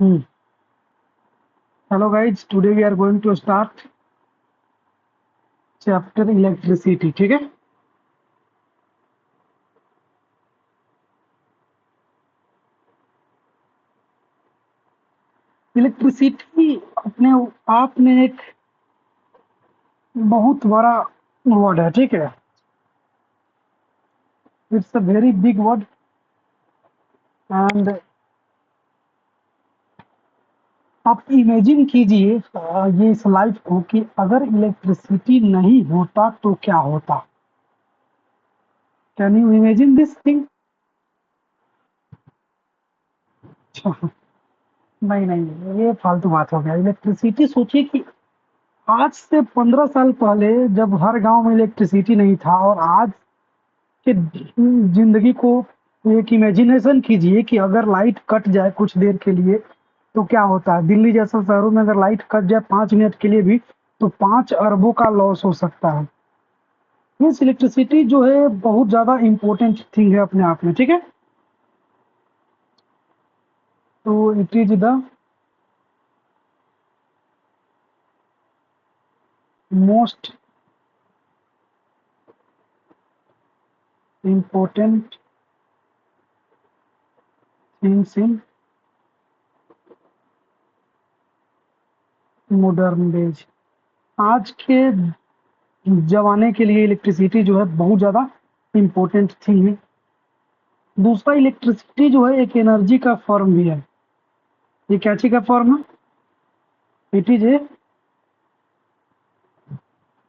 Hmm. Hello guys, today we are going to start chapter electricity. ठीक है? Electricity अपने आप में एक बहुत बड़ा वर्ड है, ठीक है? It's a very big word and आप इमेजिन कीजिए ये इस लाइफ को कि अगर इलेक्ट्रिसिटी नहीं होता तो क्या होता? Can you imagine this thing? नहीं नहीं, ये फालतू बात हो गया। इलेक्ट्रिसिटी सोचिए कि आज से 15 साल पहले जब हर गांव में इलेक्ट्रिसिटी नहीं था और आज कि जिंदगी को एक इमेजिनेशन कीजिए कि अगर लाइट कट जाए कुछ देर के लिए तो क्या होता है। दिल्ली जैसा शहरों में अगर लाइट कट जाए 5 मिनट के लिए भी तो 5 अरबों का लॉस हो सकता है। मीन्स इलेक्ट्रिसिटी जो है बहुत ज्यादा इंपॉर्टेंट थिंग है अपने आप में, ठीक है। तो it is the most important things in modern days. आज के जमाने के लिए इलेक्ट्रिसिटी जो है बहुत ज्यादा इम्पोर्टेंट थिंग है। दूसरा, इलेक्ट्रिसिटी जो है एक एनर्जी का फॉर्म भी है। ये क्या चीज का फॉर्म है? It is a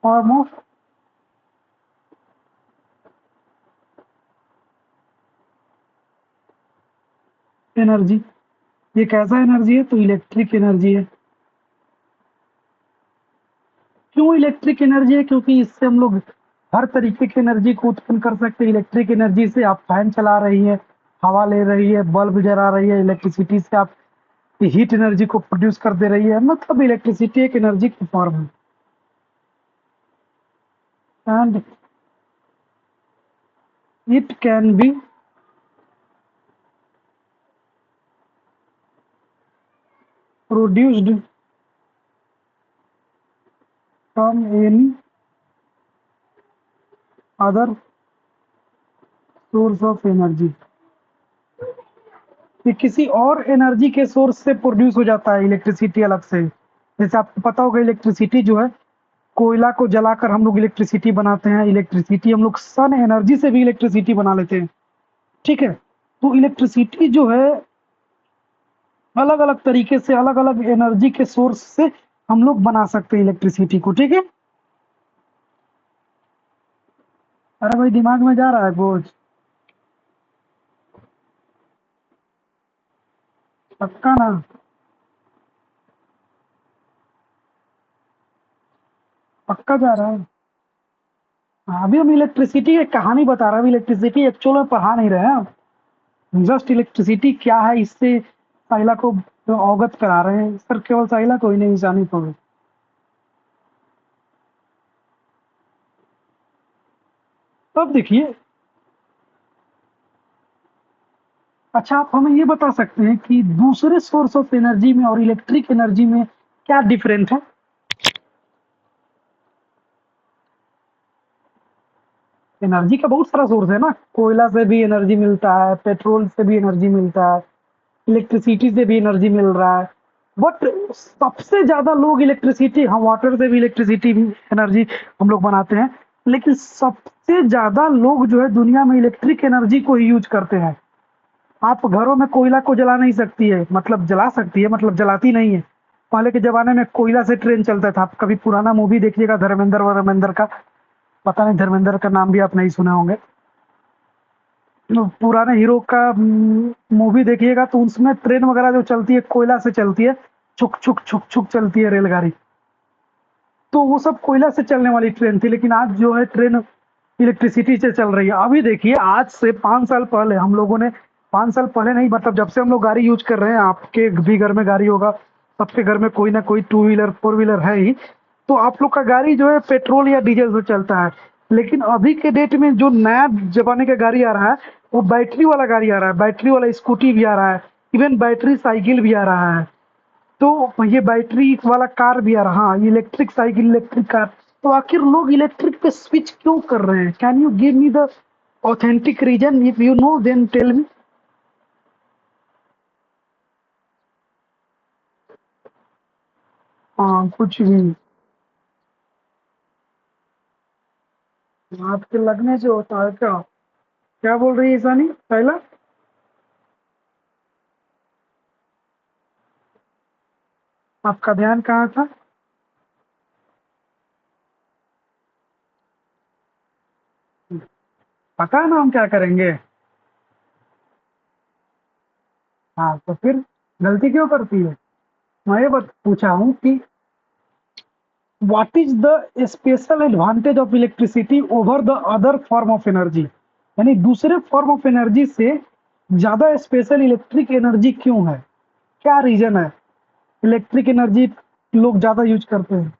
form of energy. ये कैसा एनर्जी है? तो इलेक्ट्रिक एनर्जी है। क्यों इलेक्ट्रिक एनर्जी है? क्योंकि इससे हम लोग हर तरीके की एनर्जी को उत्पन्न कर सकते हैं। इलेक्ट्रिक एनर्जी से आप फैन चला रही है, हवा ले रही है, बल्ब जला रही है। इलेक्ट्रिसिटी से आप हीट एनर्जी को प्रोड्यूस कर दे रही है। मतलब इलेक्ट्रिसिटी एक एनर्जी की फॉर्म है and it can be produced from any other source of energy. ये किसी और एनर्जी के सोर्स से प्रोड्यूस हो जाता है इलेक्ट्रिसिटी अलग से। जैसे आपको पता होगा इलेक्ट्रिसिटी जो है कोयला को जलाकर हम लोग इलेक्ट्रिसिटी बनाते हैं। इलेक्ट्रिसिटी हम लोग सन एनर्जी से भी इलेक्ट्रिसिटी बना लेते हैं, ठीक है। तो इलेक्ट्रिसिटी जो है अलग अलग तरीके से अलग अलग एनर्जी के सोर्स से हम लोग बना सकते हैं इलेक्ट्रिसिटी को, ठीक है। अरे भाई दिमाग में जा रहा है बोझ? पक्का ना? पक्का जा रहा है? हाँ, अभी हम इलेक्ट्रिसिटी की कहानी बता रहे हैं। इलेक्ट्रिसिटी एक्चुअल में पढ़ा नहीं रहे हैं। जस्ट इलेक्ट्रिसिटी क्या है इससे साहिला को अवगत करा रहे हैं सर, केवल साहिला को ही नहीं, ईशानी को भी। तब देखिए, अच्छा आप हमें ये बता सकते हैं कि दूसरे सोर्स ऑफ एनर्जी में और इलेक्ट्रिक एनर्जी में क्या डिफरेंट है? एनर्जी का बहुत सारा सोर्स है ना। कोयला से भी एनर्जी मिलता है, पेट्रोल से भी एनर्जी मिलता है, इलेक्ट्रिसिटी से भी एनर्जी मिल रहा है। बट सबसे ज्यादा लोग इलेक्ट्रिसिटी, हम वाटर से भी इलेक्ट्रिसिटी एनर्जी हम लोग बनाते हैं, लेकिन सबसे ज्यादा लोग जो है दुनिया में इलेक्ट्रिक एनर्जी को ही यूज करते हैं। आप घरों में कोयला को जला नहीं सकती है, मतलब जला सकती है, मतलब जलाती नहीं है। पहले के जमाने में कोयला से ट्रेन चलता था। आप कभी पुराना मूवी देखिएगा धर्मेंद्र वर्मेंद्र का, पता नहीं धर्मेंद्र का नाम भी आप नहीं सुने होंगे। पुराने हीरो का मूवी देखिएगा तो उसमें ट्रेन वगैरह जो चलती है कोयला से चलती है। छुक छुक छुक छुक चलती है रेलगाड़ी। तो वो सब कोयला से चलने वाली ट्रेन थी, लेकिन आज जो है ट्रेन इलेक्ट्रिसिटी से चल रही है। अभी देखिए आज से 5 साल पहले हम लोगों ने, 5 साल पहले नहीं, मतलब जब से हम लोग गाड़ी यूज कर रहे हैं, आपके भी घर में गाड़ी होगा, सबके घर में कोई ना कोई टू व्हीलर फोर व्हीलर है ही। तो आप लोग का गाड़ी जो है पेट्रोल या डीजल से चलता है। लेकिन अभी के डेट में जो नया जमाने का गाड़ी आ रहा है वो बैटरी वाला गाड़ी आ रहा है, बैटरी वाला स्कूटी भी आ रहा है। इवन बैटरी साइकिल भी आ रहा है। तो ये बैटरी वाला कार भी आ रहा, हाँ, इलेक्ट्रिक साइकिल, इलेक्ट्रिक कार। तो आखिर लोग इलेक्ट्रिक पे स्विच क्यों कर रहे हैं? Can you give me the authentic reason? If you know then tell me. हाँ, कुछ भी। आपके लगने से होता है क्या? क्या बोल रही है ईशानी पहला? आपका ध्यान कहाँ था? पता है ना हम क्या करेंगे? हाँ, तो फिर गलती क्यों करती है? मैं ये बत पूछा हूँ कि what is the special advantage of electricity over the other form of energy? यानी दूसरे फॉर्म ऑफ एनर्जी से ज्यादा स्पेशल इलेक्ट्रिक एनर्जी क्यों है? क्या रीजन है? इलेक्ट्रिक एनर्जी लोग ज्यादा यूज करते हैं।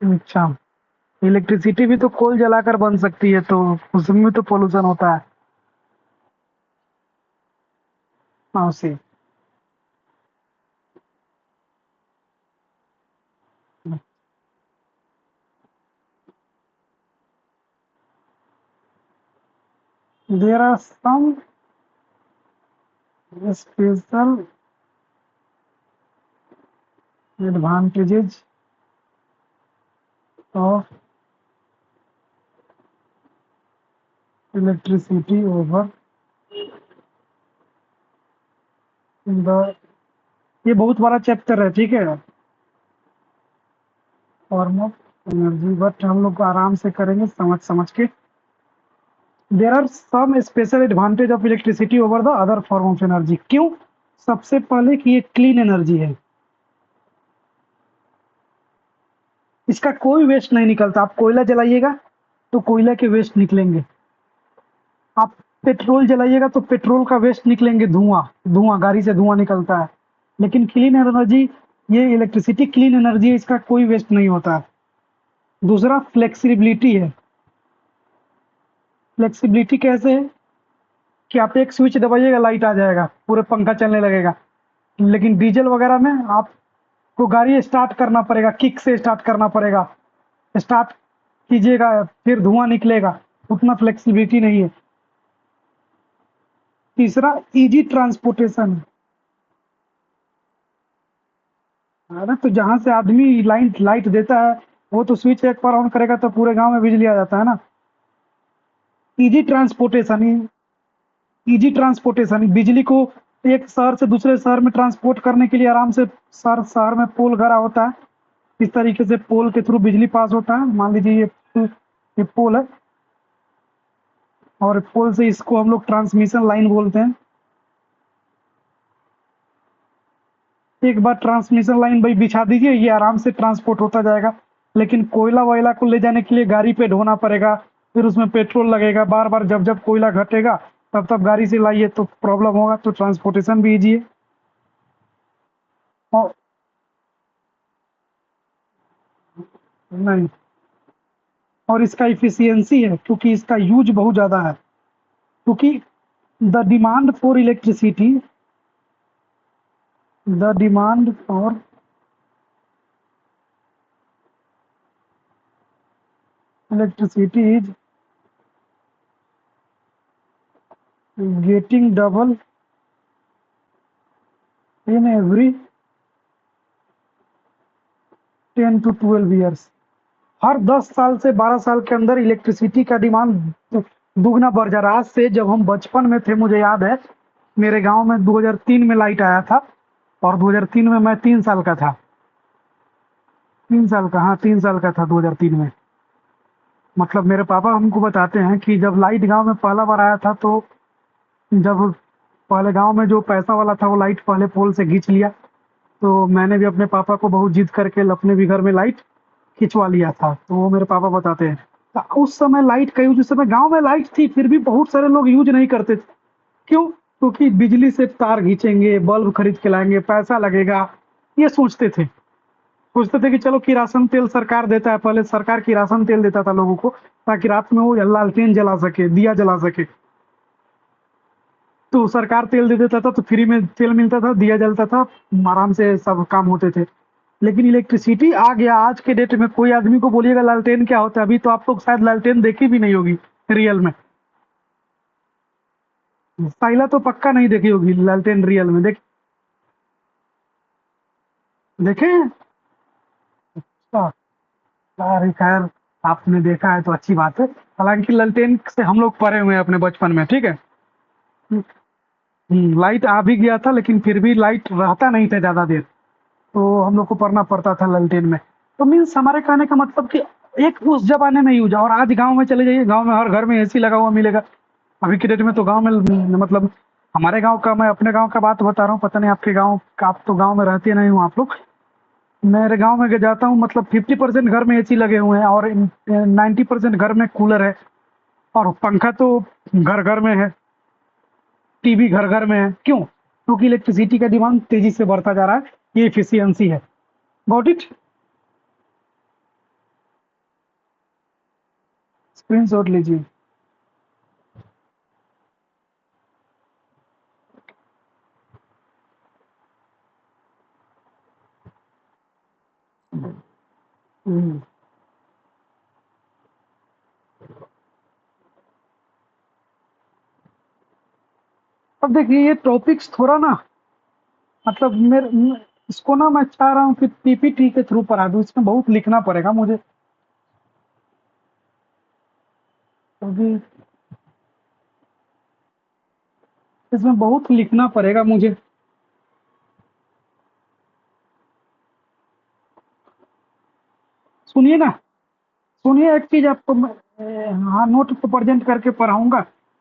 अच्छा, इलेक्ट्रिसिटी भी तो कोल जलाकर बन सकती है, तो उसमें भी तो पोल्यूशन होता है। हाँ, C. There are some special advantages of electricity over the, ये बहुत बड़ा चैप्टर है, ठीक है, फॉर्म ऑफ एनर्जी, बट हम लोग आराम से करेंगे, समझ समझ के। There are some special advantage of electricity over the other form of energy. क्यों? सबसे पहले कि ये क्लीन एनर्जी है, इसका कोई वेस्ट नहीं निकलता। आप कोयला जलाइएगा तो कोयला के वेस्ट निकलेंगे, आप पेट्रोल जलाइएगा तो पेट्रोल का वेस्ट निकलेंगे, धुआं, धुआं गाड़ी से धुआं निकलता है। लेकिन क्लीन एनर्जी, ये इलेक्ट्रिसिटी क्लीन एनर्जी है, इसका कोई वेस्ट नहीं होता है। दूसरा फ्लेक्सिबिलिटी है। फ्लेक्सिबिलिटी कैसे है कि आप एक स्विच दबाइएगा, लाइट आ जाएगा, पूरे पंखा चलने लगेगा। लेकिन डीजल वगैरह में आपको गाड़ी स्टार्ट करना पड़ेगा, किक से स्टार्ट करना पड़ेगा, स्टार्ट कीजिएगा फिर धुआं निकलेगा, उतना फ्लेक्सिबिलिटी नहीं है। तीसरा इजी ट्रांसपोर्टेशन। अरे तो जहां से आदमी लाइट लाइट देता है, वो तो स्विच एक बार ऑन करेगा तो पूरे गांव में बिजली आ जाता है ना। इजी ट्रांसपोर्टेशन, इजी ट्रांसपोर्टेशन बिजली को एक शहर से दूसरे शहर में ट्रांसपोर्ट करने के लिए आराम से, शहर शहर में पोल गड़ा होता है, इस तरीके से पोल के थ्रू बिजली पास होता है। मान लीजिए ये पोल है, और पोल से इसको हम लोग ट्रांसमिशन लाइन बोलते हैं। एक बार ट्रांसमिशन लाइन भाई बिछा दीजिए, ये आराम से ट्रांसपोर्ट होता जाएगा। लेकिन कोयला वोयला को ले जाने के लिए गाड़ी पे ढोना पड़ेगा, फिर उसमें पेट्रोल लगेगा, बार बार जब जब कोयला घटेगा तब तब गाड़ी से लाइए तो प्रॉब्लम होगा। तो ट्रांसपोर्टेशन भी ईजी है। और नहीं, और इसका इफिशियंसी है, क्योंकि इसका यूज बहुत ज़्यादा है। क्योंकि the demand for electricity, the demand for electricity is getting double in every 10 to 12 years. हर 10 साल से 12 साल के अंदर इलेक्ट्रिसिटी का डिमांड दुगना बढ़ जा रहा है। आज से जब हम बचपन में थे, मुझे याद है, मेरे गांव में 2003 में लाइट आया था, और 2003 में मैं 3 साल का था। 3 साल का, हाँ, 3 साल का था 2003 में। मतलब मेरे पापा हमको बताते हैं कि जब लाइट गांव में पहला बार आया था, तो जब पहले गांव में जो पैसा वाला था वो लाइट पहले पोल से खींच लिया, तो मैंने भी अपने पापा को बहुत जिद करके अपने भी घर में लाइट खिंचवा लिया था। तो वो मेरे पापा बताते हैं। उस समय लाइट का यूज, उस समय गांव में लाइट थी फिर भी बहुत सारे लोग यूज नहीं करते थे। क्यों? क्योंकि बिजली से तार खींचेंगे, बल्ब खरीद के लाएंगे, पैसा लगेगा, ये सोचते थे। सोचते थे कि चलो किरासन तेल सरकार देता है, पहले सरकार किरासन तेल देता था लोगों को, ताकि रात में वो लालटेन जला सके, दिया जला सके। तो सरकार तेल दे देता था तो फ्री में तेल मिलता था, दिया जलता था, आराम से सब काम होते थे। लेकिन इलेक्ट्रिसिटी आ गया, आज के डेट में कोई आदमी को बोलिएगा लालटेन क्या होता है, अभी तो आप लोग शायद लालटेन देखी भी नहीं होगी रियल में। साइला तो पक्का नहीं देखी होगी लालटेन रियल में, देखे हैं? अच्छा, अरे खैर, आपने देखा है तो अच्छी बात है। हालांकि लालटेन से हम लोग पढ़े हुए हैं अपने बचपन में, ठीक है। लाइट आ भी गया था लेकिन फिर भी लाइट रहता नहीं था ज्यादा देर, तो हम लोग को पढ़ना पड़ता था लालटेन में। तो मीन्स हमारे कहने का मतलब कि एक उस जमाने में यूज, और आज गांव में चले जाइए, गांव में हर घर में एसी लगा हुआ मिलेगा। अभी के डेट में तो गांव में मतलब हमारे गांव का, मैं अपने गांव का बात बता रहा हूँ, पता नहीं आपके गांव का, आप तो गांव में रहते नहीं हो आप लोग। मेरे गांव में जाता हूँ, मतलब 50% घर में एसी लगे हुए हैं और 90% घर में कूलर है, और पंखा तो घर घर में है, टीवी घर घर में है। क्यों? क्योंकि इलेक्ट्रिसिटी का डिमांड तेजी से बढ़ता जा रहा है, ये एफिशिएंसी है। Got it? स्क्रीन शॉट लीजिए। हम्म। अब देखिए ये टॉपिक्स थोड़ा ना, मतलब इसको ना मैं चाह रहा हूँ कि पीपीटी के थ्रू पढ़ा दूं, इसमें बहुत लिखना पड़ेगा मुझे, क्योंकि इसमें बहुत लिखना पड़ेगा मुझे। सुनिए ना, सुनिए एक चीज आपको मैं हाँ नोट पे प्रेजेंट करके पढ़ाऊंगा,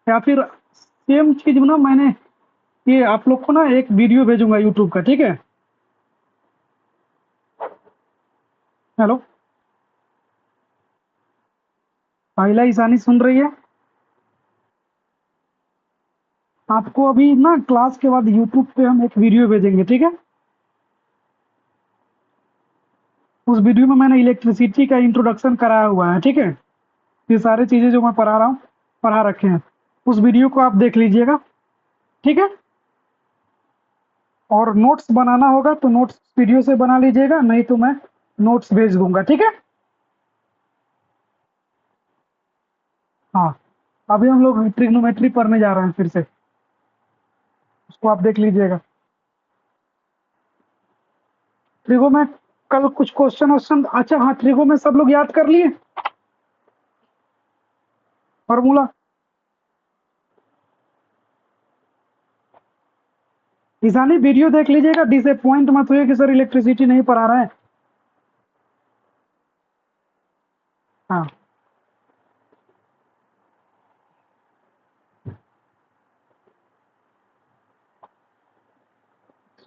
या फिर सेम चीज ना मैंने, ये आप लोग को ना एक वीडियो भेजूंगा यूट्यूब का, ठीक है। हेलो, साहिला ईसानी सुन रही है? आपको अभी ना क्लास के बाद यूट्यूब पे हम एक वीडियो भेजेंगे, ठीक है। उस वीडियो में मैंने इलेक्ट्रिसिटी का इंट्रोडक्शन कराया हुआ है, ठीक है। ये सारी चीजें जो मैं पढ़ा रहा हूँ, पढ़ा रखे हैं। उस वीडियो को आप देख लीजिएगा, ठीक है। और नोट्स बनाना होगा तो नोट्स वीडियो से बना लीजिएगा, नहीं तो मैं नोट्स भेज दूंगा, ठीक है। हाँ, अभी हम लोग ट्रिग्नोमेट्री पढ़ने जा रहे हैं फिर से, उसको आप देख लीजिएगा। ट्रिगो में कल कुछ क्वेश्चन वोश्चन, अच्छा हाँ, ट्रिगो में सब लोग याद कर लिए फॉर्मूला। ईशानी वीडियो देख लीजिएगा, डिसअपॉइंट मत हुए कि सर इलेक्ट्रिसिटी नहीं पढ़ा रहे हैं। हाँ,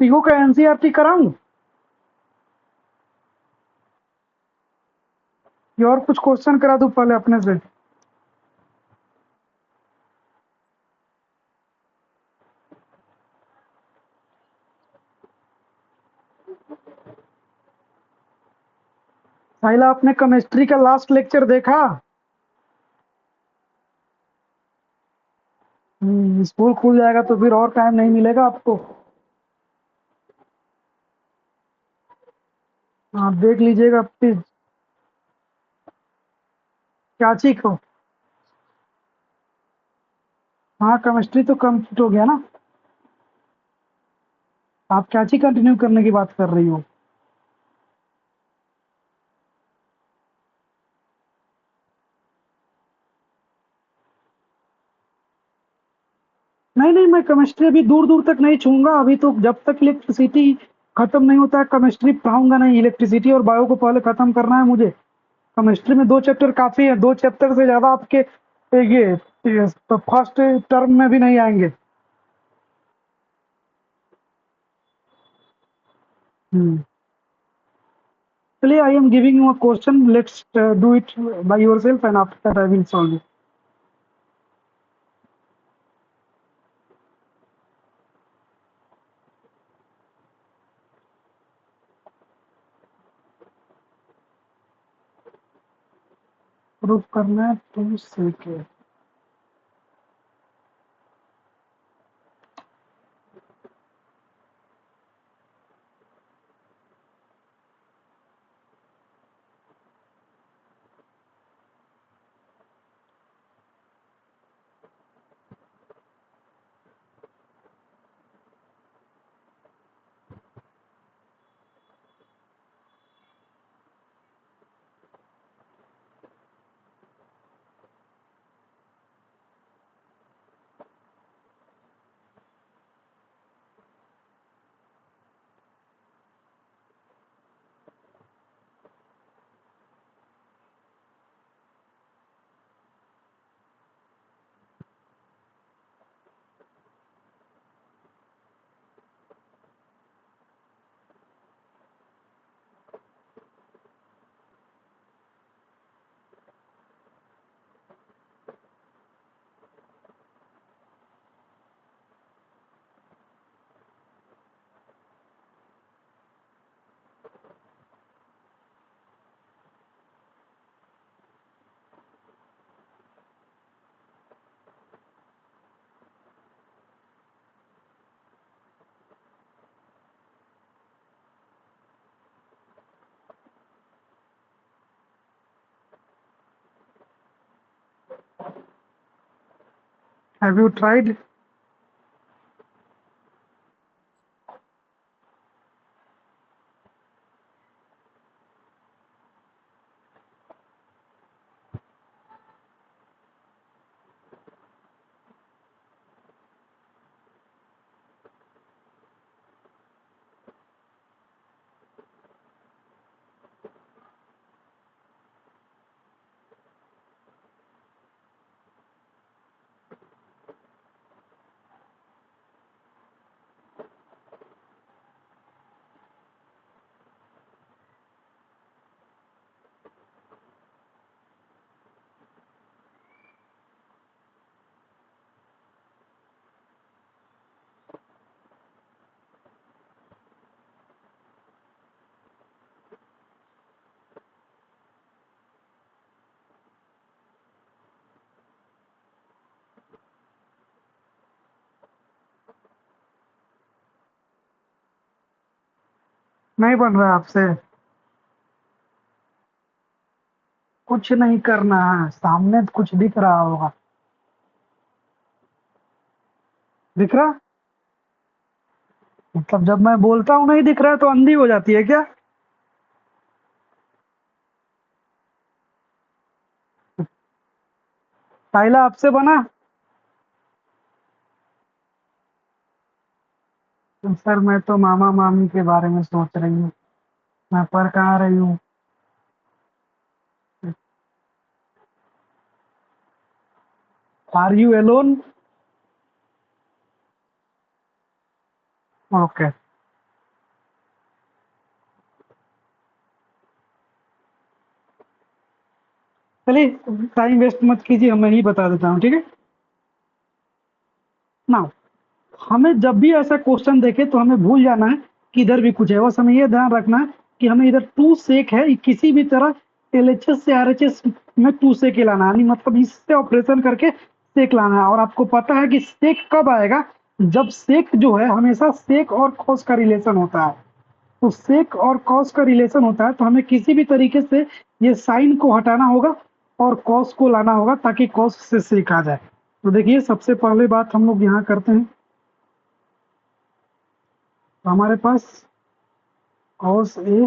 ट्रिगो का एनसीईआरटी कराऊं या और कुछ क्वेश्चन करा दूं पहले अपने से? साहिला, आपने केमिस्ट्री का लास्ट लेक्चर देखा? स्कूल खुल जाएगा तो फिर और टाइम नहीं मिलेगा आपको। आप देख लीजिएगा प्लीज। चाची को, हाँ केमिस्ट्री तो कंप्लीट हो गया ना। आप चाची कंटिन्यू करने की बात कर रही हो? नहीं नहीं, मैं केमिस्ट्री अभी दूर दूर तक नहीं छूंगा, अभी तो जब तक इलेक्ट्रिसिटी खत्म नहीं होता है केमिस्ट्री पढ़ाऊंगा नहीं। इलेक्ट्रिसिटी और बायो को पहले खत्म करना है मुझे। केमिस्ट्री में 2 चैप्टर काफी है, 2 चैप्टर से ज्यादा आपके ये फर्स्ट टर्म में भी नहीं आएंगे। हम्म। चलिए, I am giving you a question, let's do it by yourself and after that I will solve it. Proof करना है टू सेक है। Have you tried? नहीं बन रहा आपसे? कुछ नहीं करना है, सामने तो कुछ दिख रहा होगा। दिख रहा? मतलब जब मैं बोलता हूँ नहीं दिख रहा है तो अंधी हो जाती है क्या? साइला आपसे बना? तो सर मैं तो मामा मामी के बारे में सोच रही हूँ। मैं पढ़ कहाँ रही हूँ? Are you alone? ओके। चलिए, टाइम वेस्ट मत कीजिए, मैं ही बता देता हूँ, ठीक है? नाउ, हमें जब भी ऐसा क्वेश्चन देखे तो हमें भूल जाना है कि इधर भी कुछ है। बस हमें ये ध्यान रखना है कि हमें इधर टू सेक है, किसी भी तरह एलएचएस से आरएचएस में टू सेक ही लाना है, यानी मतलब इससे ऑपरेशन करके सेक लाना है। और आपको पता है कि सेक कब आएगा? जब सेक जो है हमेशा सेक और कॉस का रिलेशन होता है। तो सेक और कॉस का रिलेशन होता है, तो हमें किसी भी तरीके से ये साइन को हटाना होगा और कॉस को लाना होगा ताकि कॉस से सेक आ जाए। तो देखिए, सबसे पहले बात हम लोग यहाँ करते हैं। तो हमारे पास cos A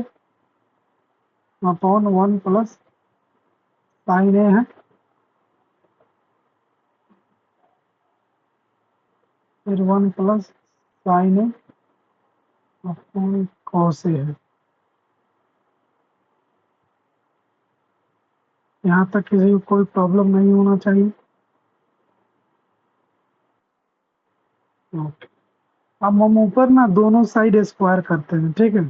upon 1 plus sign ए है, फिर 1 plus sign A upon cos A है। यहाँ तक किसी को कोई प्रॉब्लम नहीं होना चाहिए। ओके। अब हम ऊपर ना दोनों साइड स्क्वायर करते हैं, ठीक है?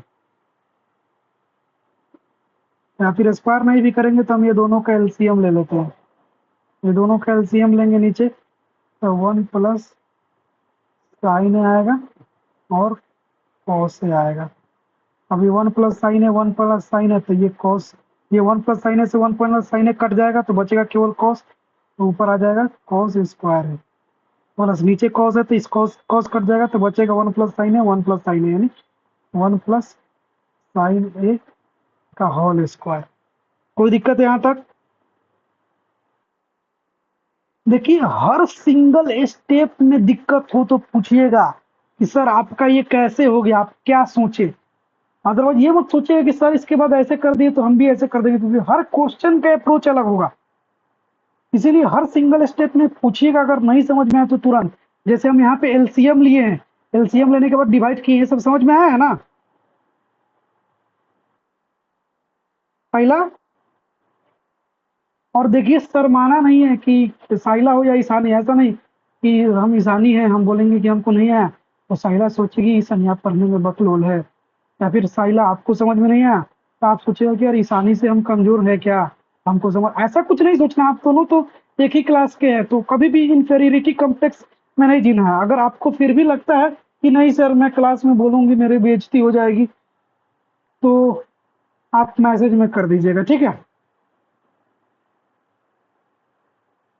या फिर स्क्वायर नहीं भी करेंगे तो हम ये दोनों का एलसीएम ले लेते हैं। ये दोनों का एलसीएम लेंगे नीचे, तो 1 प्लस साइन ए आएगा और कॉस ए आएगा। अब ये 1 प्लस साइन है, 1 प्लस साइन है, तो ये कॉस, ये 1 प्लस साइन है से 1 प्लस साइन है कट जाएगा तो बचेगा केवल कॉस, तो ऊपर आ जाएगा कॉस स्क्वायर है, प्लस नीचे कॉस है तो इस कॉस कॉस कट जाएगा तो बचेगा 1 प्लस साइन है, 1 प्लस साइन है, यानी 1 प्लस साइन ए का होल स्क्वायर। कोई दिक्कत है यहाँ तक? देखिए, हर सिंगल स्टेप में दिक्कत हो तो पूछिएगा कि सर आपका ये कैसे हो गया, आप क्या सोचे। अदरवाइज ये मत सोचिएगा कि सर इसके बाद ऐसे कर दिए तो हम भी ऐसे कर देंगे, क्योंकि हर क्वेश्चन का अप्रोच अलग होगा। इसीलिए हर सिंगल स्टेप में पूछिएगा, अगर नहीं समझ में आए तो तुरंत, जैसे हम यहाँ पे एलसीएम लिए हैं, एलसीएम लेने के बाद डिवाइड किए हैं, सब समझ में आया है ना? पहला, और देखिए शर्माना नहीं है कि साइला हो या ईशानी, ऐसा नहीं कि हम ईशानी हैं हम बोलेंगे कि हमको नहीं आया तो साइला सोचेगी ईशानी आप पढ़ने में बकलोल है, या फिर साइला आपको समझ में नहीं आया तो आप सोचेगा कि यार ईशानी से हम कमजोर है क्या, हमको समझ, ऐसा कुछ नहीं सोचना। आप दोनों तो एक ही क्लास के हैं, तो कभी भी इंफेरियरिटी कॉम्प्लेक्स में नहीं जीना है। अगर आपको फिर भी लगता है कि नहीं सर मैं क्लास में बोलूंगी मेरी बेइज्जती हो जाएगी, तो आप मैसेज में कर दीजिएगा, ठीक है?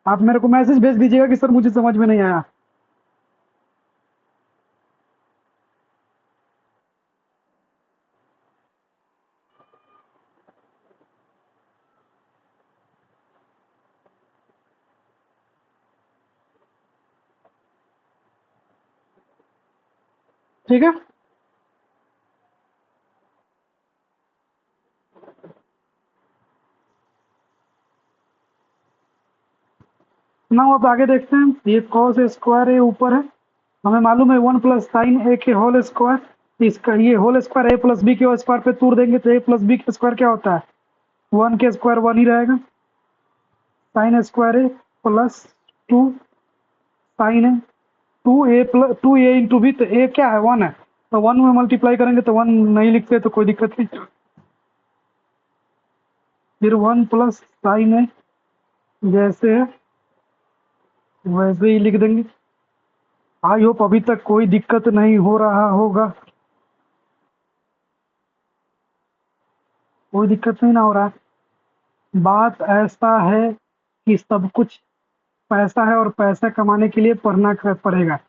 आप मेरे को मैसेज भेज दीजिएगा कि सर मुझे समझ में नहीं आया। ठीक है, ना अब आगे देखते हैं। ये कॉस स्क्वायर ए ऊपर है, हमें मालूम है 1 प्लस साइन ए के होल स्क्वायर, इसका ये whole square A plus B के स्क्वायर पे तोड़ देंगे तो ए प्लस बी का स्क्वायर क्या होता है, 1 के स्क्वायर 1 ही रहेगा। Sine square A plus 2 sign है, 2 ए इंटू बी, तो ए क्या है 1 है, तो 1 में मल्टीप्लाई करेंगे तो 1 नहीं लिखते तो कोई दिक्कत नहीं, फिर 1 प्लस साइन है जैसे है वैसे ही लिख देंगे। आई होप अभी तक कोई दिक्कत नहीं हो रहा होगा, कोई दिक्कत नहीं ना हो रहा है। बात ऐसा है कि सब कुछ पैसा है और पैसा कमाने के लिए पढ़ना पड़ेगा,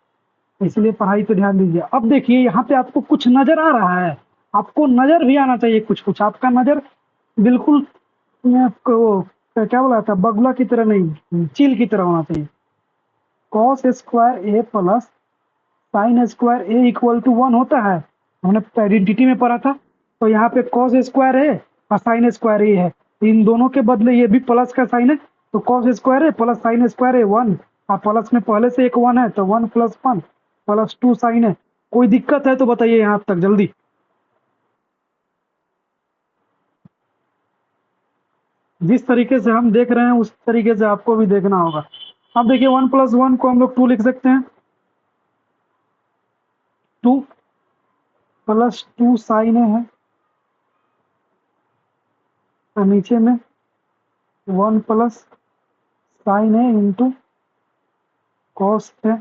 इसलिए पढ़ाई पे ध्यान दीजिए। अब देखिए यहाँ पे आपको कुछ नजर आ रहा है, आपको नजर भी आना चाहिए कुछ कुछ, आपका नजर बिल्कुल वो क्या बोला था, बगुला की तरह नहीं, चील की तरह होना चाहिए। Cos square A plus sine square A equal to 1 होता है, हमने आइडेंटिटी में पढ़ा था। तो यहाँ पे कॉस स्क्वायर है और साइन स्क्वायर ए है, इन दोनों के बदले ये भी प्लस का साइन है, तो कॉस स्क्वायर है प्लस साइन स्क्वायर है 1, और प्लस में पहले से एक 1 है तो 1 प्लस 1 प्लस 2 साइन है। कोई दिक्कत है तो बताइए यहाँ तक जल्दी। जिस तरीके से हम देख रहे हैं उस तरीके से आपको भी देखना होगा। अब देखिए 1 प्लस 1 को हम लोग 2 लिख सकते हैं, 2 प्लस 2 साइन है, और नीचे में 1 प्लस साइन है इंटू कॉस है।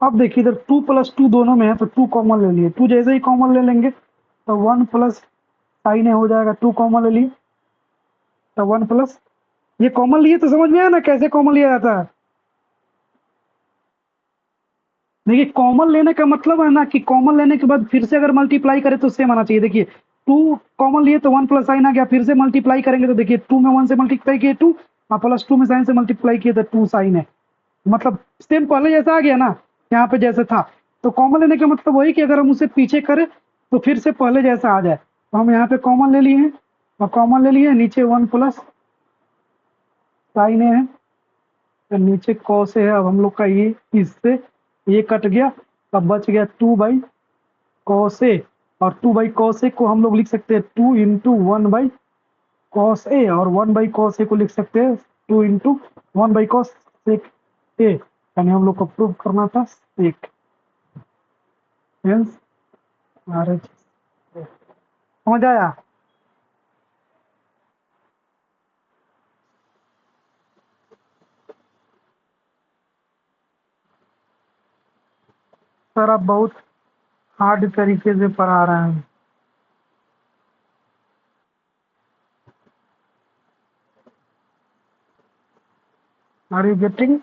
अब देखिए इधर 2 प्लस 2 दोनों में है तो 2 कॉमन ले लिए, 2 जैसे ही कॉमन ले लेंगे तो 1 प्लस साइन हो जाएगा, 2 कॉमन ले लिए तो 1 प्लस, ये कॉमन लिए तो समझ में आया ना कैसे कॉमन लिया जाता है। देखिए कॉमन लेने का मतलब है ना कि कॉमन लेने के बाद फिर से अगर मल्टीप्लाई करें तो सेम आना चाहिए। देखिए 2 कॉमन लिए तो 1 प्लस साइन आ गया, फिर से मल्टीप्लाई करेंगे तो देखिए 2 में 1 से मल्टीप्लाई किए 2 और प्लस 2 में साइन से मल्टीप्लाई किए तो 2 साइन है, मतलब सेम पहले जैसा आ गया ना, यहाँ पे जैसे था। तो कॉमन लेने का मतलब वही कि अगर हम उसे पीछे करें तो फिर से पहले जैसा आ जाए, तो हम यहाँ पे कॉमन ले लिए हैं, और कॉमन ले लिए नीचे 1 प्लस साइन है, तो नीचे कॉस है। अब हम लोग का ये इससे ये कट गया, तब बच गया 2 बाई कॉस ए, और 2 बाई कॉस ए को हम लोग लिख सकते हैं 2 इंटू 1 बाई कॉस ए, और 1 बाई कॉस ए को लिख सकते हैं 2 इंटू 1 बाई कॉस सेक ए, यानी हम लोग को प्रूव करना था सेक, हेंस समझ आया? सर आप बहुत हार्ड तरीके से पढ़ा रहे हैं। Are you getting?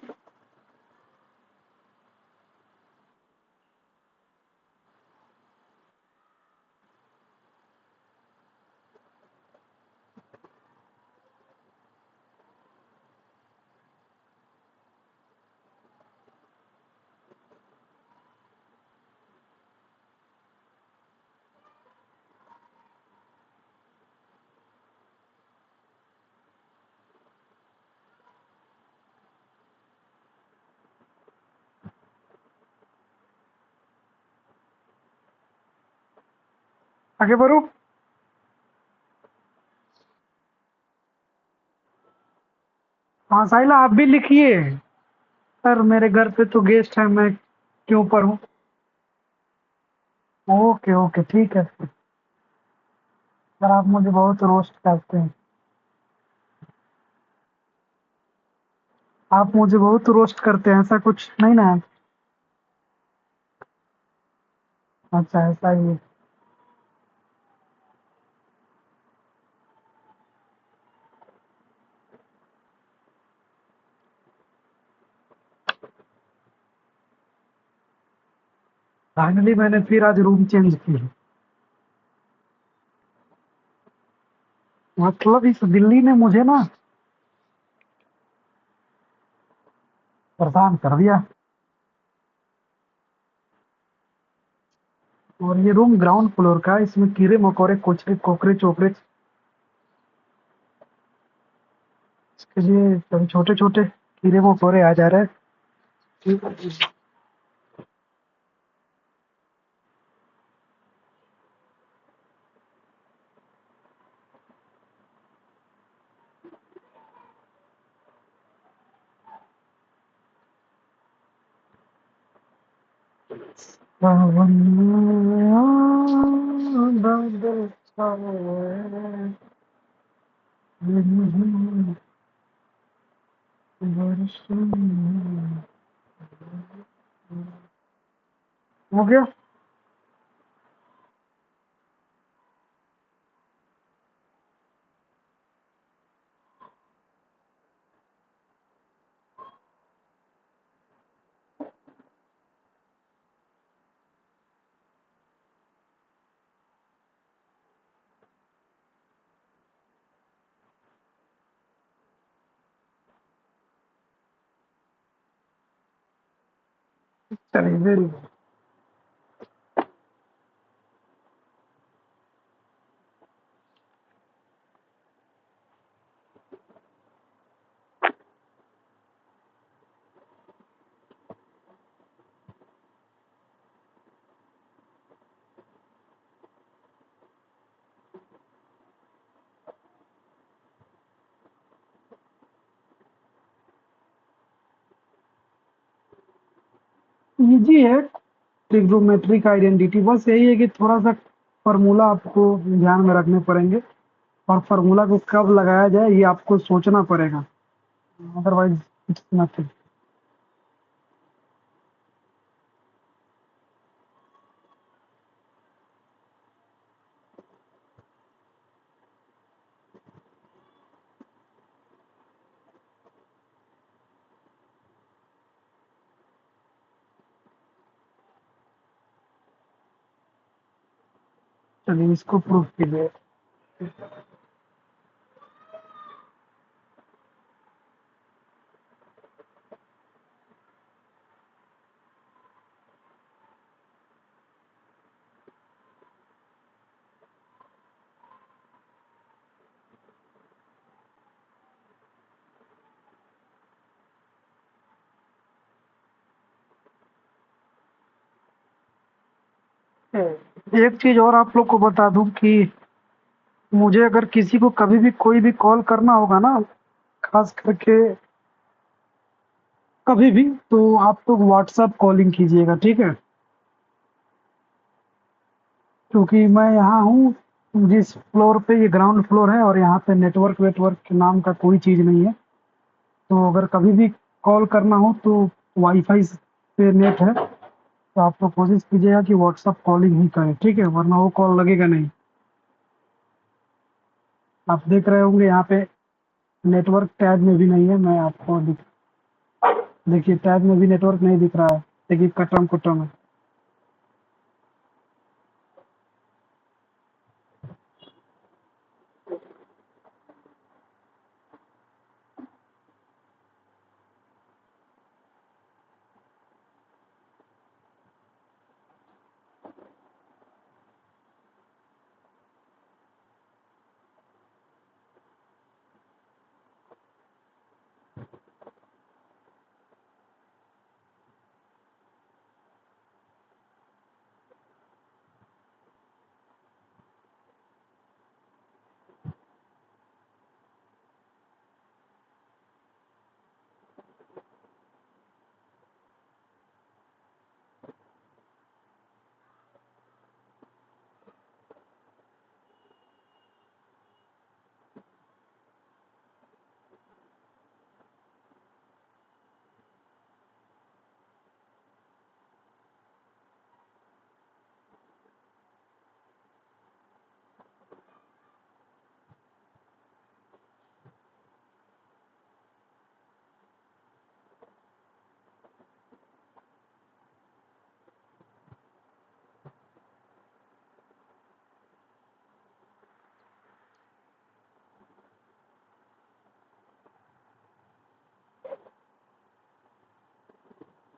आगे बढ़ो। हाँ साहिला आप भी लिखिए। सर मेरे घर पे तो गेस्ट है, मैं क्यों पढूं? ओके ओके ठीक है। सर आप मुझे बहुत रोस्ट करते हैं। आप मुझे बहुत रोस्ट करते हैं, ऐसा कुछ नहीं ना है? अच्छा ऐसा ही है। फाइनली मैंने फिर आज रूम चेंज की है। मतलब इस दिल्ली ने मुझे ना परेशान कर दिया। और ये रूम ग्राउंड फ्लोर का है, इसमें कीड़े मकोड़े कोचरे कोकरे चोकरे, इसके लिए कभी छोटे छोटे कीड़े मकोड़े आ जा रहे हैं। बादल छाए, बरसों। हो गया। चलिए वेरी गुड। इजी है। ट्रिग्नोमेट्रिक आइडेंटिटी बस यही है कि थोड़ा सा फॉर्मूला आपको ध्यान में रखने पड़ेंगे, और फॉर्मूला को कब लगाया जाए ये आपको सोचना पड़ेगा, अदरवाइज इट्स नथिंग। चलिए इसको प्रूफ कीजिए। एक चीज और आप लोग को बता दूं कि मुझे अगर किसी को कभी भी कोई भी कॉल करना होगा ना, खास करके कभी भी, तो आप लोग व्हाट्सएप कॉलिंग कीजिएगा, ठीक है? क्योंकि मैं यहाँ हूँ, जिस फ्लोर पे, ये ग्राउंड फ्लोर है और यहाँ पे नेटवर्क वेटवर्क नाम का कोई चीज़ नहीं है। तो अगर कभी भी कॉल करना हो तो वाईफाई पे नेट है, तो आप लोग कोशिश कीजिएगा कि व्हाट्सअप कॉलिंग ही करें, ठीक है, वरना वो कॉल लगेगा नहीं। आप देख रहे होंगे यहाँ पे नेटवर्क टैब में भी नहीं है, मैं आपको देखिए टैब में भी नेटवर्क नहीं दिख रहा है, देखिए कटम कुटम है।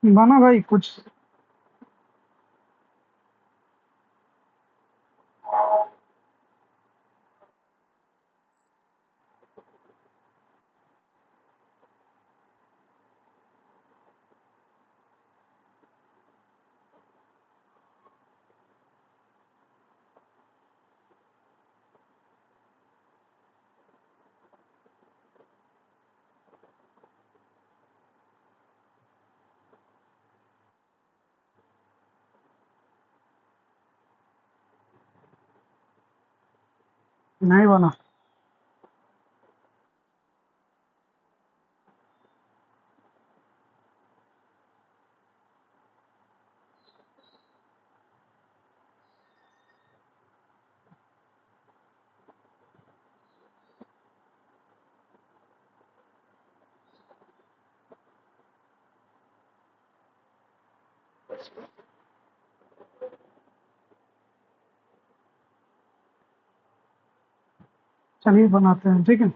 बना भाई कुछ। नहीं बना। चलिए बनाते हैं, ठीक है।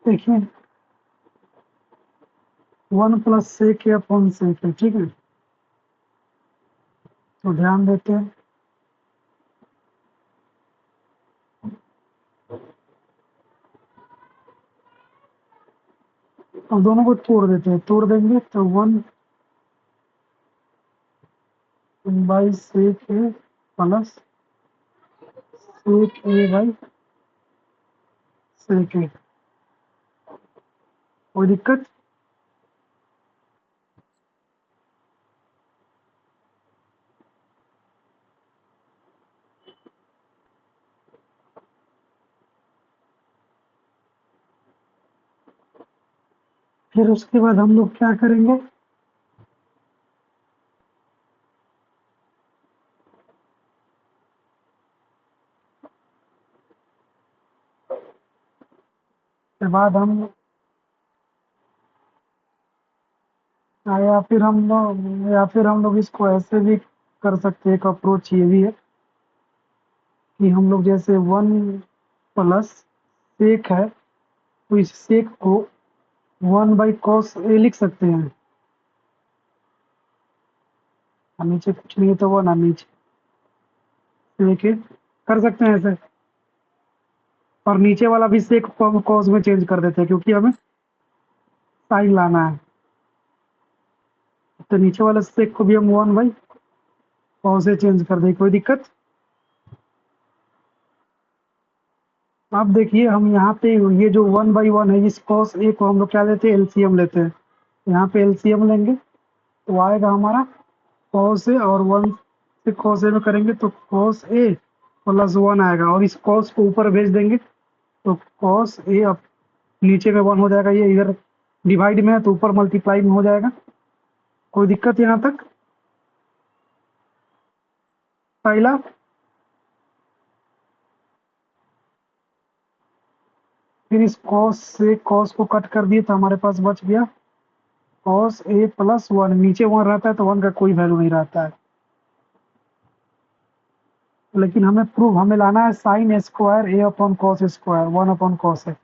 देखिए 1 + सेक अपॉन सेक है, ठीक है। तो ध्यान देते हैं, अब दोनों को तोड़ देते हैं, तोड़ देंगे तो 1/सेक ए प्लस सेक ए/सेक ए। कोई दिक्कत? फिर उसके बाद हम लोग क्या करेंगे, उसके बाद हम या फिर हम लोग इसको ऐसे भी कर सकते हैं। एक अप्रोच ये भी है कि हम लोग जैसे 1 + सेक है, तो इस सेक को 1/cos A लिख सकते हैं। और नीचे कुछ नहीं है तो 1 और नीचे सेक ए कर सकते हैं ऐसे। और नीचे वाला भी सेक को हम कॉस में चेंज कर देते हैं, क्योंकि हमें साइन लाना है। तो नीचे वाले सेक को भी हम 1/cos से चेंज कर दें, कोई दिक्कत? अब देखिए हम यहाँ पे ये जो 1/1 है इस कॉस ए को हम लोग क्या लेते हैं, एलसीएम लेते हैं। यहाँ पे एलसीएम लेंगे तो आएगा हमारा कॉस ए, और 1 से कॉस ए में करेंगे तो कॉस ए प्लस 1 आएगा, और इस कॉस को ऊपर भेज देंगे तो कॉस ए अब नीचे में 1 हो जाएगा, ये इधर डिवाइड में है तो ऊपर मल्टीप्लाई में हो जाएगा। कोई दिक्कत यहाँ तक? पहला, फिर इस कॉस से कॉस को कट कर दिए तो हमारे पास बच गया कॉस ए प्लस 1, नीचे 1 रहता है तो 1 का कोई वैल्यू नहीं रहता है। लेकिन हमें लाना है sine square A upon cos square 1 upon cos है।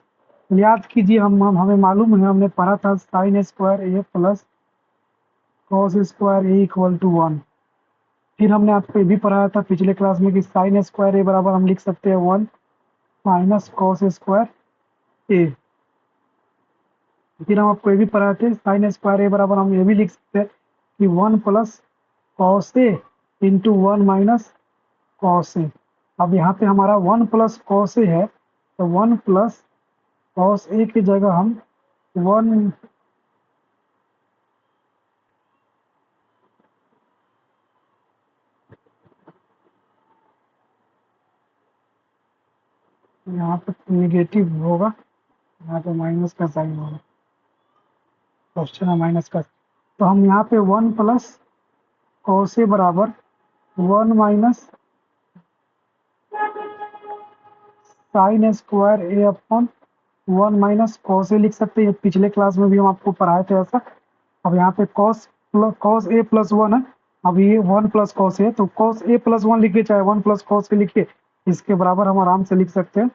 याद कीजिए, हमें मालूम है, हमने पढ़ा था sine square A plus cos square A equal to 1। फिर हमने आपको ये भी पढ़ाया था पिछले क्लास में कि साइन स्क्वायर ए बराबर हम लिख सकते हैं 1 माइनस कॉस स्क्वायर ए। फिर हम आपको ये भी पढ़ाए थे साइन स्क्वायर ए बराबर हम ये भी लिख सकते हैं कि 1 plus cos A into 1 minus cos ए। अब यहाँ पे हमारा 1 प्लस कॉस ए है तो 1 प्लस कॉस ए की जगह हम 1, यहाँ पे निगेटिव होगा, यहाँ पे माइनस का साइन होगा, क्वेश्चन है माइनस का। तो हम यहाँ पे 1 प्लस कॉस ए बराबर 1 minus sine square A upon 1 minus cos ए लिख सकते हैं। ये पिछले क्लास में भी हम आपको पढ़ाए थे ऐसा। अब यहाँ पे कॉस ए प्लस 1 है, अब ये 1 प्लस कॉस ए, तो कॉस ए प्लस 1 लिखिए चाहे 1 प्लस कॉस ए लिखिए, इसके बराबर हम आराम से लिख सकते हैं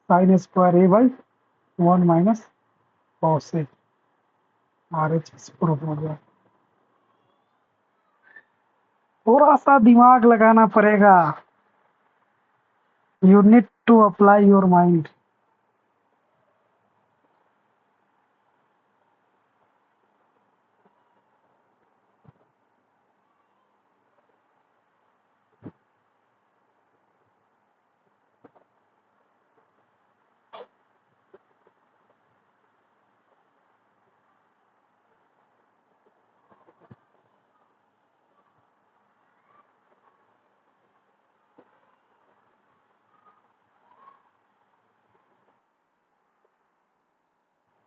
sine square A by 1 minus cos A. R H proof हो गया। थोड़ा सा दिमाग लगाना पड़ेगा, you need to apply your mind.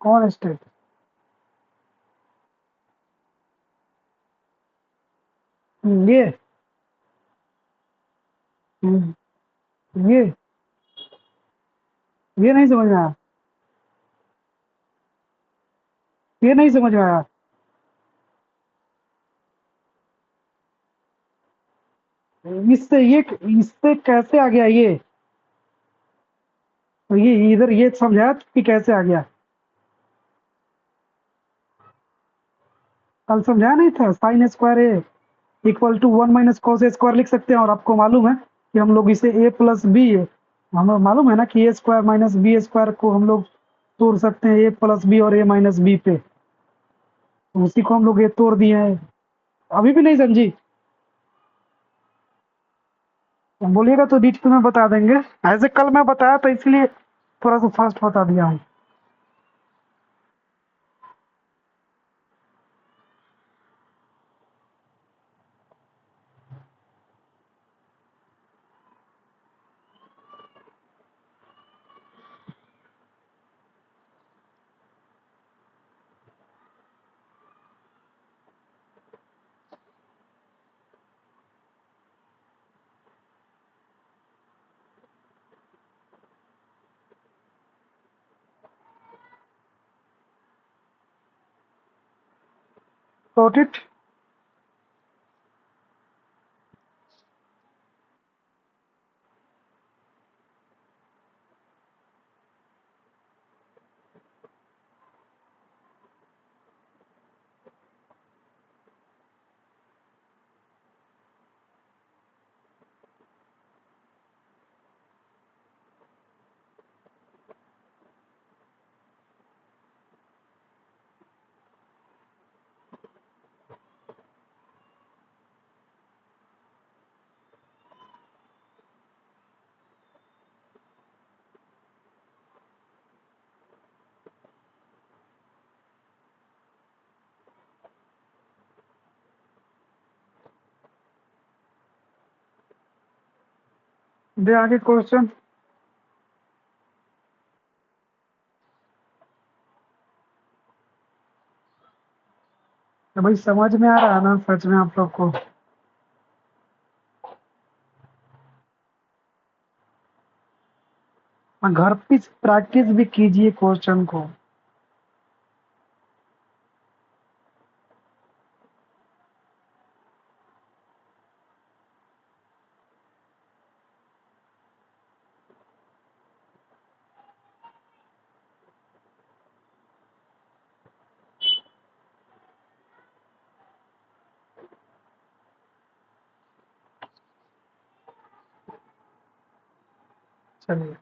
कौन स्टेट? ये हम्म, ये नहीं समझ में आया, ये नहीं समझ में आया। इससे कैसे आ गया ये? तो ये इधर ये समझाया कि कैसे आ गया? कल समझाया नहीं था sine square A equal to 1 minus cos A squared लिख सकते हैं, और आपको मालूम है कि हम लोग इसे ए प्लस बी, हमें मालूम है ना कि ए स्क्वायर माइनस बी स्क्वायर को हम लोग तोड़ सकते हैं ए प्लस बी और ए माइनस बी पे, तो उसी को हम लोग ये तोड़ दिए हैं। अभी भी नहीं समझी? बोलिएगा तो डिटेल में बता देंगे, ऐसे कल मैं बताया तो इसलिए थोड़ा सा फास्ट बता दिया हूँ। Got it? दे आगे क्वेश्चन। तो भाई समझ में आ रहा है ना सच में आप लोग को? घर पे प्रैक्टिस भी कीजिए क्वेश्चन को। चलिए।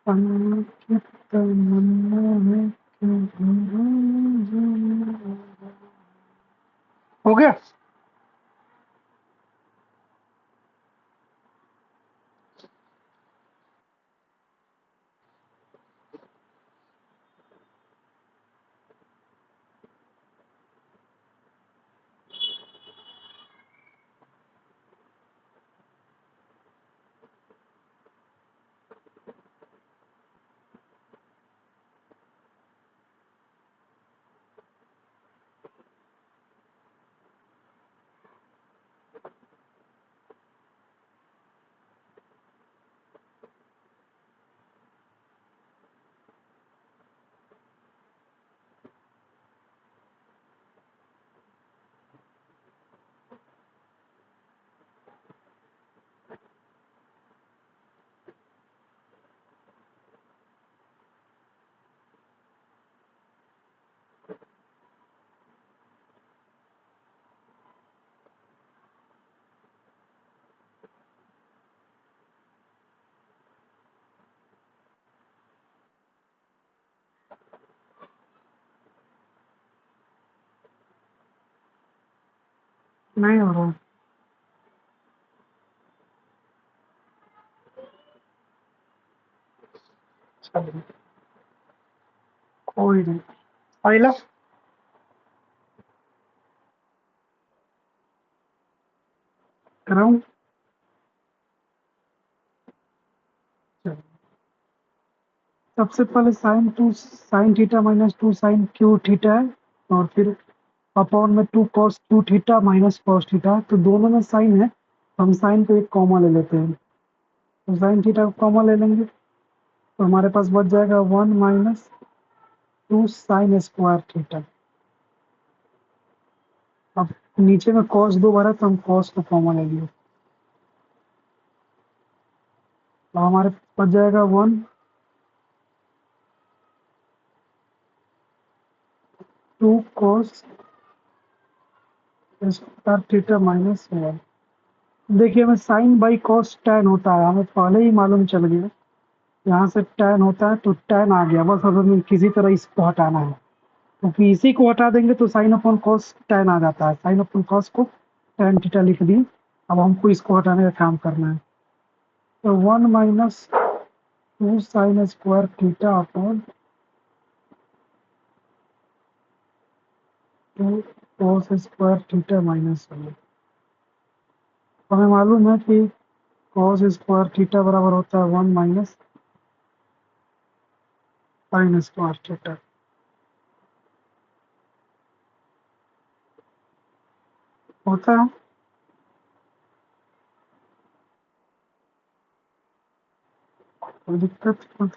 अंकित तमन्ना है कि हो गया। नहीं हो रहा। चलिए कोई नहीं। पहला कराऊं? चलिए। सबसे पहले sine theta minus two sine cube theta है, और फिर अपॉन में two cos cube theta minus cos theta, तो दोनों में साइन है, हम साइन को एक कॉमा ले लेते हैं, तो साइन थीटा को कॉमा ले लेंगे। तो हमारे पास बच जाएगा 1 - 2 sin² थीटा। अब नीचे में कॉस 2 भरा तो हम कॉस को कॉमन ले लिए, तो हमारे बच जाएगा 1/2 cos² थीटा - 1। देखिए हमें साइन बाई कॉस टैन होता है, हमें पहले ही मालूम चल गया। यहाँ से टैन होता है तो टैन आ गया, बस अब हमें किसी तरह इसको हटाना है, क्योंकि इसी को हटा देंगे तो साइन अपॉन कॉस टैन आ जाता है। साइन अपॉन कॉस को टैन थीटा लिख दिए, अब हमको इसको हटाने का काम करना है। तो 1 - 2 sin² theta upon 2 cos² theta - 1। हमें मालूम है कि cos² थीटा बराबर होता है 1 - sin² थीटा। होता है, कोई दिक्कत मत।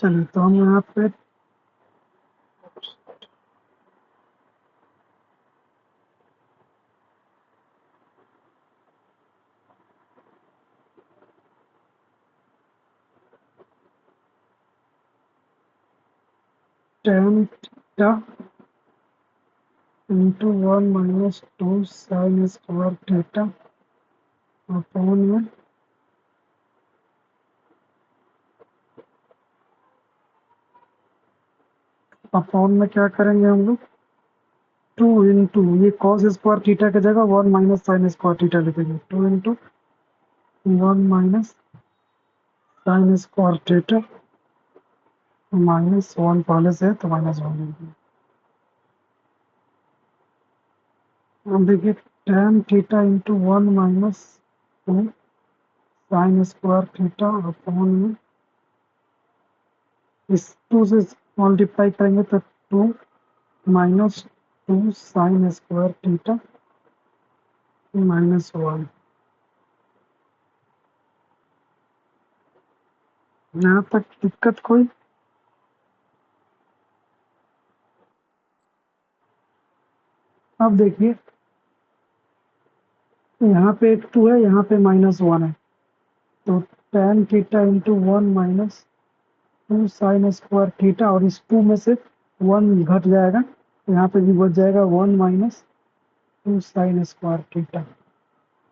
चलिए तो हम यहाँ पे tan theta into 1 - 2 sin² theta upon में क्या करेंगे हम लोग, 2 ये cos² थीटा की जगह 1 - sin² थीटा लिखेंगे। 2 × 1 - sin² थीटा -1 पहले से है तो -1 लिखेंगे। अब देखिए tan theta into 1 - 2 sin² theta upon में इस 2 से मल्टीप्लाई करेंगे तो 2 - 2 sin² थीटा -1। यहाँ तक दिक्कत कोई? अब देखिए यहाँ पे एक 2 है, यहाँ पे -1 है, तो tan theta into 1 - 2 sin² theta और इस 2 में से 1 घट जाएगा, तो यहाँ पे भी बच जाएगा 1 - 2 sin² थीटा।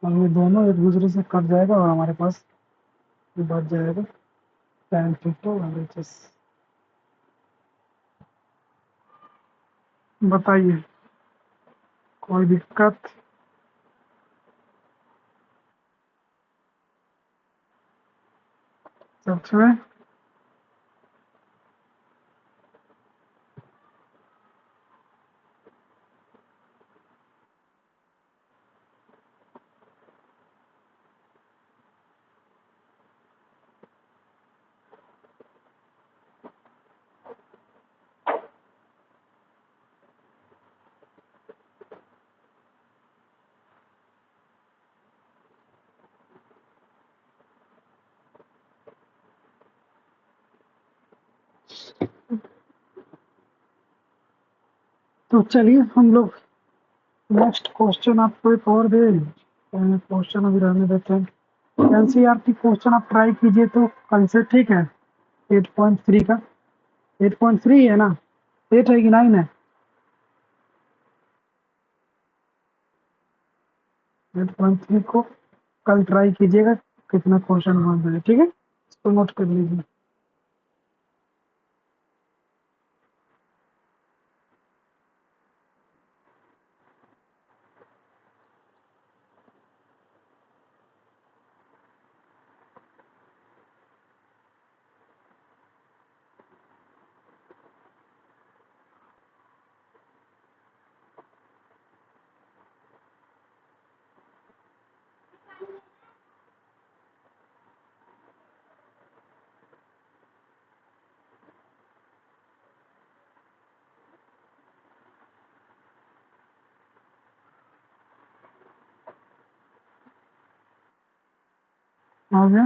अब ये दोनों एक दूसरे से कट जाएगा और हमारे पास बच जाएगा tan थीटा LHS। बताइए कोई दिक्कत? सच में? तो चलिए हम लोग नेक्स्ट क्वेश्चन आपको एक और दे, क्वेश्चन अभी रहने देते हैं। एनसीईआरटी क्वेश्चन आप ट्राई कीजिए तो कल से, ठीक है? 8.3 का, 8.3 है ना, 8 है कि 9 है? 8.3 को कल ट्राई कीजिएगा, कितना क्वेश्चन बन रहा है, ठीक है? इसको नोट कर लीजिए। आ गया?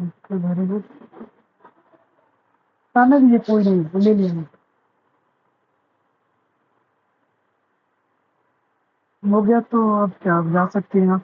Okay, very good. आने दीजिए, कोई नहीं, ले लिया मैं। हो गया तो अब क्या, आप जा सकती हैं आप।